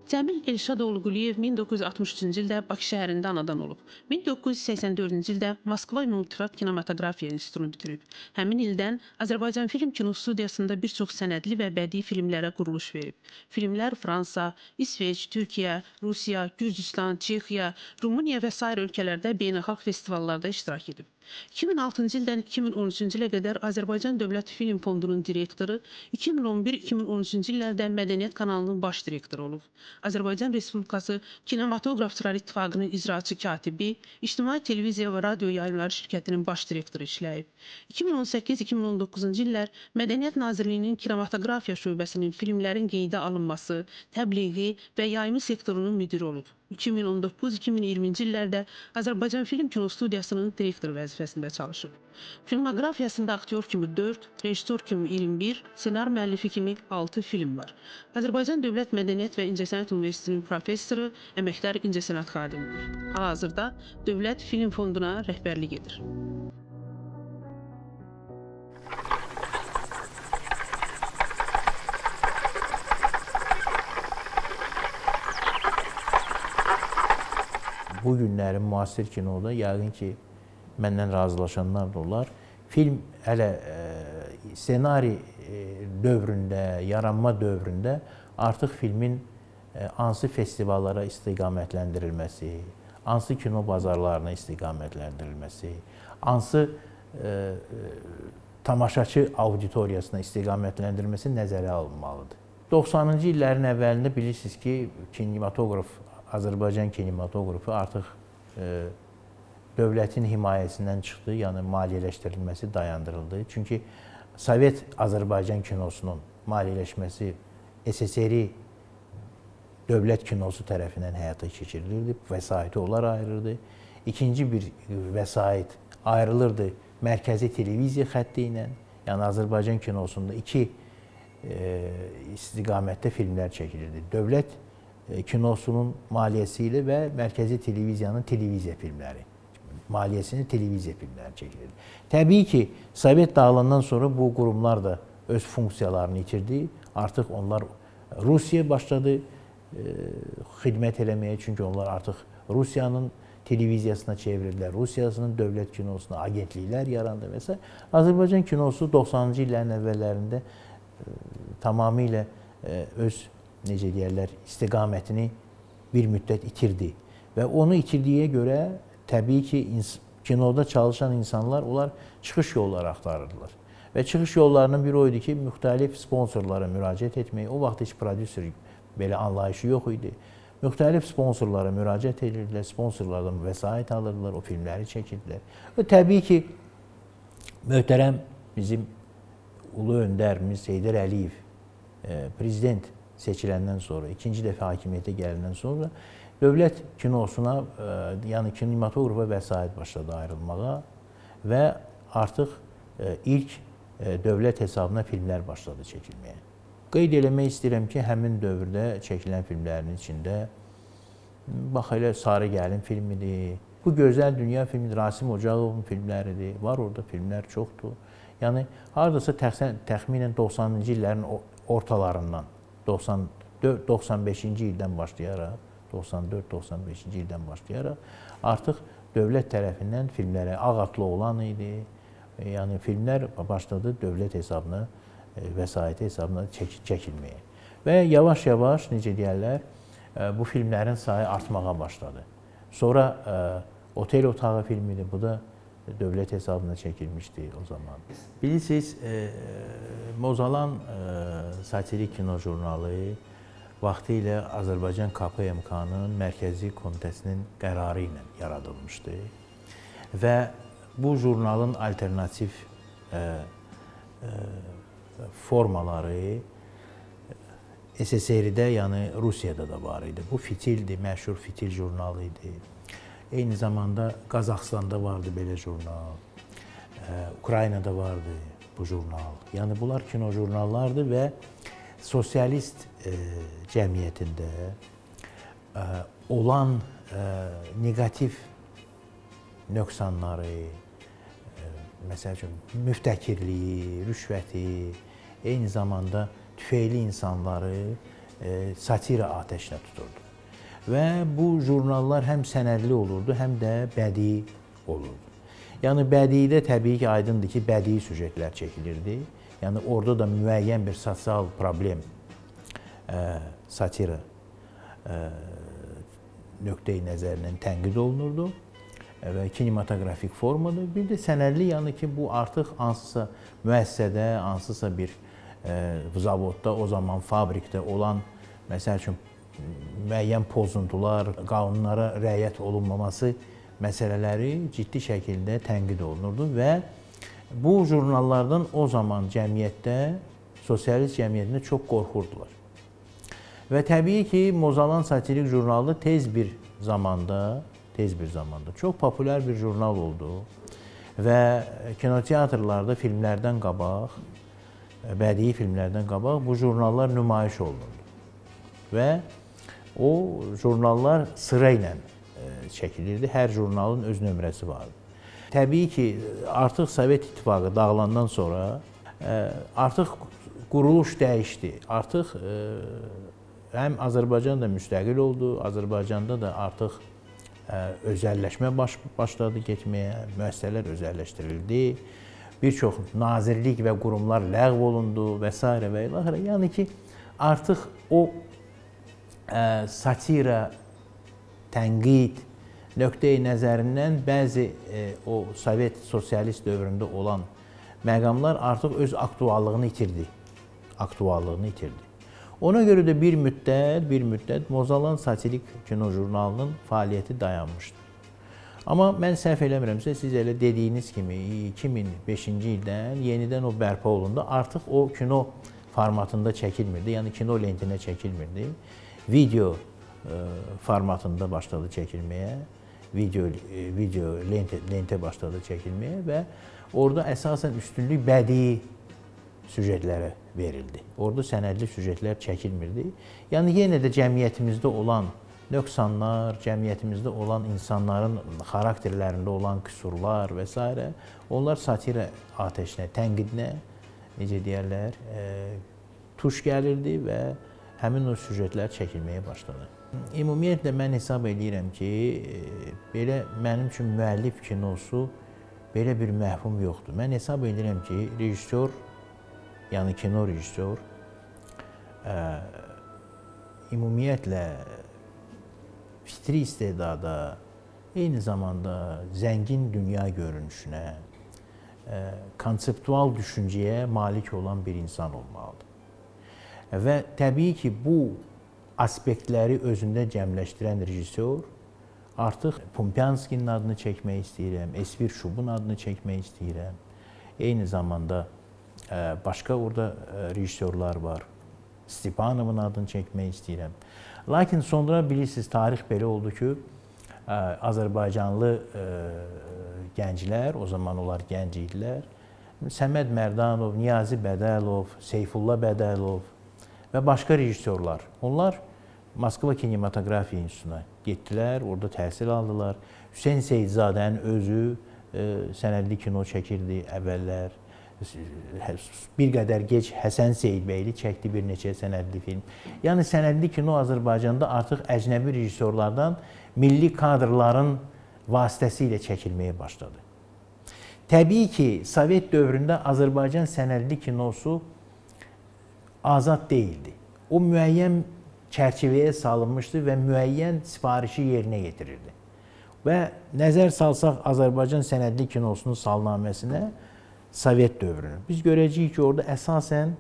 Cəmil Elşadoğlu Quliyev 1963-cü ildə Bakı şəhərində anadan olub. 1984-cü ildə Moskva Ümumtürk Kinematografiya İnstitutunu bitirib. Həmin ildən Azərbaycan Film Kino Studiyasında bir çox sənədli və bədii filmlərə quruluş verib. Filmlər Fransa, İsveç, Türkiyə, Rusiya, Gürcüstan, Çexiya, Rumıniya və sair ölkələrdə beynəlxalq festivallarda iştirak edib. 2006-cı ildən 2013-cü ilə qədər Azərbaycan Dövlət Film Fondunun direktoru, 2011-2013-cü illərdə Mədəniyyət kanalının baş direktoru olub. Azərbaycan Respublikası Kinematografçılar İttifaqının icraçı katibi, İctimai Televiziya və Radio Yayımları şirkətinin baş direktoru işləyib. 2018-2019-cu illər Mədəniyyət Nazirliyinin Kinematografiya şöbəsinin filmlərin qeydə alınması, təbliği və yayımı sektorunun müdiri olub. 2019-2020-ci illərdə Azərbaycan Film Kino Studiyasının direktor vəzifəsində çalışıb. Filmoqrafiyasında aktyor kimi 4, rejissor kimi 21, ssenari müəllifi kimi 6 film var. Azərbaycan Dövlət Mədəniyyət və İncəsənət Universitetinin professoru, əməkdar incəsənət xadimidir. Hal-hazırda Dövlət Film Fonduna rəhbərlik edir. Bu günlərin müasir kinoda yəqin ki, məndən razılaşanlar da olar. Film hələ ssenari dövründə, yaranma dövründə artıq filmin hansı festivallara istiqamətləndirilməsi, hansı kino bazarlarına istiqamətləndirilməsi, hansı tamaşaçı auditoriyasına istiqamətləndirilməsi nəzərə alınmalıdır. 90-cı illərin əvvəlində bilirsiniz ki, Azərbaycan kinematoqrafı artıq dövlətin himayəsindən çıxdı, yəni maliyyələşdirilməsi dayandırıldı. Çünki Sovet Azərbaycan kinosunun maliyyələşməsi SSR-i dövlət kinosu tərəfindən həyata keçirilirdi, vəsaiti onlar ayırırdı. İkinci bir vəsait ayrılırdı mərkəzi televiziya xətti ilə, yəni Azərbaycan kinosunda iki istiqamətdə filmlər çəkilirdi. Dövlət kinosunun maliyyəsi ilə və mərkəzi televiziyanın televiziya filmləri, maliyyəsini televiziya filmləri çəkilir. Təbii ki, Sovet dağılandan sonra bu qurumlar da öz funksiyalarını itirdi. Artıq onlar Rusiya başladı xidmət eləməyə, çünki onlar artıq Rusiyanın televiziyasına çevirdilər, Rusiyasının dövlət kinosuna agentliklər yarandı və s. Azərbaycan kinosu 90-cı illərin əvvəllərində tamamilə öz necə deyərlər, istiqamətini bir müddət itirdi. Və onu itirdiyə görə təbii ki, kinoda çalışan insanlar, onlar çıxış yolları axtarırdılar. Və çıxış yollarının biri o idi ki, müxtəlif sponsorlara müraciət etmək. O vaxt heç prodüser belə anlayışı yox idi. Müxtəlif sponsorlara müraciət edirdilər, sponsorlardan vəsait alırdılar, o filmləri çəkirdilər. Və təbii ki, möhtərəm bizim ulu öndərimiz Heydər Əliyev, prezident seçiləndən sonra, ikinci dəfə hakimiyyətə gələndən sonra dövlət kinosuna, yəni kinematoqrafa vəsait başladı ayrılmağa və artıq ilk dövlət hesabına filmlər başladı çəkilməyə. Qeyd eləmək istəyirəm ki, həmin dövrdə çəkilən filmlərin içində bax elə Sarı Gəlin filmidir, Bu Gözəl Dünya filmidir, Rasim Ocaqovun filmləridir, var orada filmlər çoxdur. Yəni, haradasa təxminən 90-cı illərin ortalarından, 95-ci ildən başlayaraq, 94-95-ci ildən başlayaraq artıq dövlət tərəfindən filmlərə ağatlı olan idi. Yəni filmlər başladı dövlət hesabına, vəsaiti hesabına çəkilməyə. Və yavaş-yavaş, necə deyərlər, bu filmlərin sayı artmağa başladı. Sonra Otel Otağı filmidir, bu da dövlət hesabına çəkilmişdi o zaman. Bilirsiniz, Mozalan satirik kino jurnalı vaxtı ilə Azərbaycan KPMK-nın Mərkəzi Komitəsinin qərarı ilə yaradılmışdı. Və bu jurnalın alternativ formaları SSR-də, yəni Rusiyada da var idi. Bu Fitildir, məşhur Fitil jurnalı idi. Eyni zamanda Qazaxstanda vardı belə jurnal, Ukraynada vardı bu jurnal. Yəni bunlar kino jurnallardır və sosialist cəmiyyətində olan negativ nöqsanları, məsəl üçün müftəkirliyi, rüşvəti, eyni zamanda tüfeyli insanları satira atəşinə tuturdu. Və bu jurnallar həm sənədli olurdu, həm də bədii olurdu. Yəni bədiidə təbii ki, aydındır ki, bədii süjetlər çəkilirdi. Yəni orada da müəyyən bir sosial problem satira nöqteyi nəzərindən tənqid olunurdu və kinematografik formadır. Bir də sənədli, yəni ki, bu artıq hansısa müəssisədə, hansısa bir zavodda, o zaman fabrikdə olan, məsəl üçün, müəyyən pozuntular, qanunlara riayət olunmaması məsələləri ciddi şəkildə tənqid olunurdu və bu jurnallardan o zaman cəmiyyətdə, sosialist cəmiyyətində çox qorxurdular. Və təbii ki, Mozalan satirik jurnalı tez bir zamanda çox populyar bir jurnal oldu və kinoteatrlarda filmlərdən qabaq, bədii filmlərdən qabaq bu jurnallar nümayiş olunurdu və o jurnallar sıra ilə çəkilirdi. Hər jurnalın öz nömrəsi vardı. Təbii ki, artıq Sovet İttifaqı dağılandan sonra artıq quruluş dəyişdi. Artıq həm Azərbaycan da müstəqil oldu, Azərbaycanda da artıq özəlləşmə başladı getməyə, müəssisələr özəlləşdirildi, bir çox nazirlik və qurumlar ləğv olundu və s. və ilaxırə. Yəni ki, artıq o satira, tənqid nöqteyi nəzərindən bəzi o Sovet sosialist dövründə olan məqamlar artıq öz aktuallığını itirdi. Ona görə də bir müddət Mozalan satirik kino jurnalının fəaliyyəti dayanmışdı. Amma mən səhv eləmirəmsə, siz elə dediyiniz kimi 2005-ci ildən yenidən o bərpa olundu. Artıq o kino formatında çəkilmirdi, yəni kino lentinə çəkilmirdi. Video formatında başladı çəkilməyə, video lentə başladı çəkilməyə və orada əsasən üstünlük bədii süjetlərə verildi. Orada sənədli süjetlər çəkilmirdi. Yəni yenə də cəmiyyətimizdə olan nöqsanlar, cəmiyyətimizdə olan insanların xarakterlərində olan qüsurlar və s. onlar satira atəşinə, tənqidinə, necə deyərlər, tuş gəlirdi və həmin o süjetlər çəkilməyə başladı. Ümumiyyətlə mən hesab edirəm ki, belə mənim üçün müəllif kinosu belə bir məfhum yoxdur. Mən hesab edirəm ki, rejissor, yəni kino rejissor ümumiyyətlə fitri istedada, eyni zamanda zəngin dünya görünüşünə, konseptual düşüncəyə malik olan bir insan olmalıdır. Və təbii ki, bu aspektləri özündə cəmləşdirən rejissor artıq Pompianskinin adını çəkmək istəyirəm, Esvir Şubun adını çəkmək istəyirəm. Eyni zamanda başqa orada rejissorlar var. Stepanovun adını çəkmək istəyirəm. Lakin sonra bilirsiniz, tarix belə oldu ki, Azərbaycanlı gənclər, o zaman onlar gənc idilər, Səməd Mərdanov, Niyazi Bədəlov, Seyfullah Bədəlov və başqa rejissorlar, onlar Moskva Kinematografiya İnstitutuna getdilər, orada təhsil aldılar. Hüseyn Seyidzadənin özü sənədli kino çəkirdi əvvəllər. Bir qədər gec Həsən Seyidbəyli çəkdi bir neçə sənədli film. Yəni sənədli kino Azərbaycanda artıq əcnəbi rejissorlardan milli kadrların vasitəsilə çəkilməyə başladı. Təbii ki, Sovet dövründə Azərbaycan sənədli kinosu azad deyildi. O müəyyən çərçivəyə salınmışdı və müəyyən sifarişi yerinə yetirirdi. Və nəzər salsaq Azərbaycan sənədli kinosunun salnaməsinə Sovet dövrünü. Biz görəcəyik ki, orada əsasən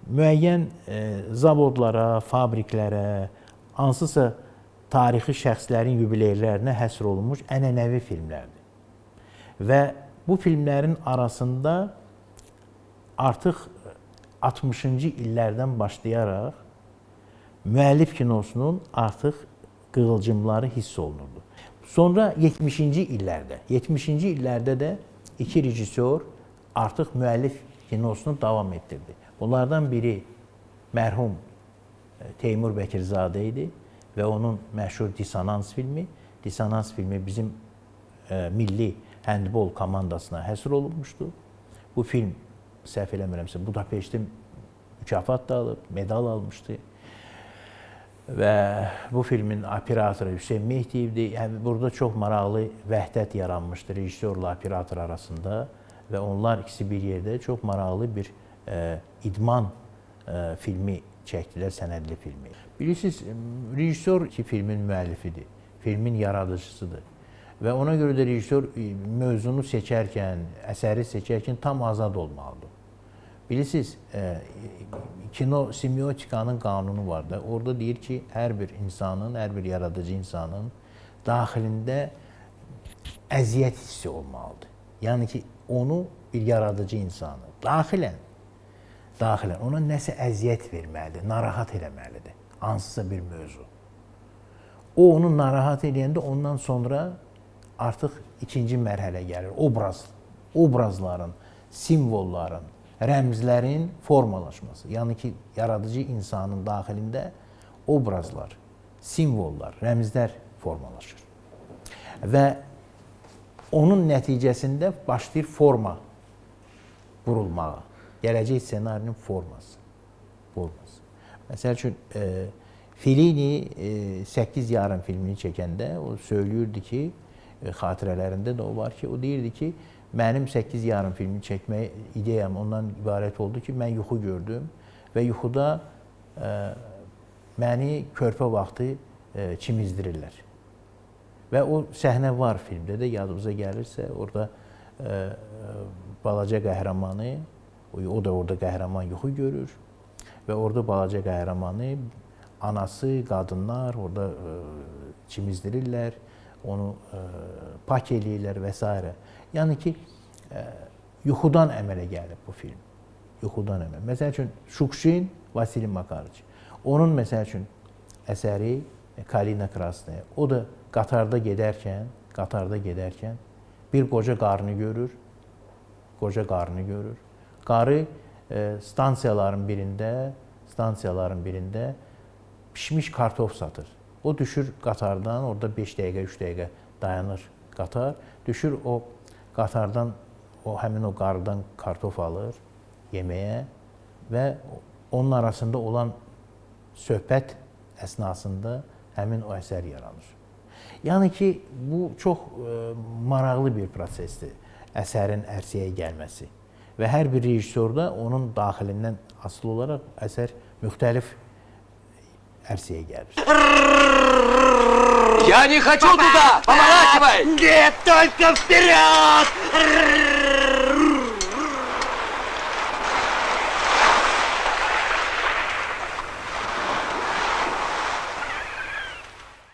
müəyyən zavodlara, fabriklərə, hansısa tarixi şəxslərin yubileylərinə həsr olunmuş ənənəvi filmlərdir. Və bu filmlərin arasında artıq 60-cı illərdən başlayaraq müəllif kinosunun artıq qığılcımları hiss olunurdu. Sonra 70-ci illərdə də iki rejissor artıq müəllif kinosunu davam etdirdi. Bunlardan biri mərhum Teymur Bəkirzadə idi və onun məşhur Dissonans filmi. Dissonans filmi bizim milli həndbol komandasına həsr olunmuşdu. Bu film, səhv eləmirəmsə, Budapeşti mükafat da alıb, medal almışdı. Və bu filmin operatoru Hüseyn Mehdiyevdir. Yəni, burada çox maraqlı vəhdət yaranmışdır rejissorla operator arasında və onlar ikisi bir yerdə çox maraqlı bir idman filmi çəkdilər, sənədli filmi. Bilirsiniz, rejissor ki, filmin müəllifidir, filmin yaradıcısıdır. Və ona görə də rejissor mövzunu seçərkən, əsəri seçərkən tam azad olmalıdır. Bilirsiniz, kino semiotikanın qanunu var da, orada deyir ki, hər bir insanın, hər bir yaradıcı insanın daxilində əziyyət hissi olmalıdır. Yəni ki, onu bir yaradıcı insanı daxilən ona nəsə əziyyət verməlidir, narahat eləməlidir, hansısa bir mövzu. O onu narahat edəndə ondan sonra artıq ikinci mərhələ gəlir. Obrazların, simvolların, rəmzlərin formalaşması. Yəni ki, yaradıcı insanın daxilində obrazlar, simvollar, rəmzlər formalaşır. Və onun nəticəsində başlayır forma qurulmağa. Gələcək ssenarinin forması. Məsəl üçün, Fellini 8 yarım filmini çəkəndə o söylüyürdü ki, xatirələrində də o var ki, o deyirdi ki, mənim 8 yarım filmi çəkmək ideyam ondan ibarət oldu ki, mən yuxu gördüm və yuxuda məni körpə vaxtı çimizdirirlər. Və o səhnə var filmdə də, yadımıza gəlirsə, orada balaca qəhrəmanı, o da orada qəhrəman yuxu görür və orada balaca qəhrəmanı, anası, qadınlar orada çimizdirirlər, onu pak eləyirlər və s. Yəni ki, yuxudan əmələ gəlib bu film. Yuxudan əmələ. Məsəl üçün, Şukşin, Vasili Makaroviç. Onun, məsəl üçün, əsəri Kalina Krasnaya. O da qatarda gedərkən bir qoca qarını görür. Qarı stansiyaların birində pişmiş kartof satır. O düşür qatardan, orada 5 dəqiqə, 3 dəqiqə dayanır qatar. Düşür o qatardan, həmin o qarıdan kartof alır yeməyə və onun arasında olan söhbət əsnasında həmin o əsər yaranır. Yəni ki, bu çox maraqlı bir prosesdir, əsərin ərsəyə gəlməsi. Və hər bir rejissorda onun daxilindən asılı olaraq əsər müxtəlif ərsəyə gəlir. Я не хочу туда! Поворачивай! Нет, только вперед!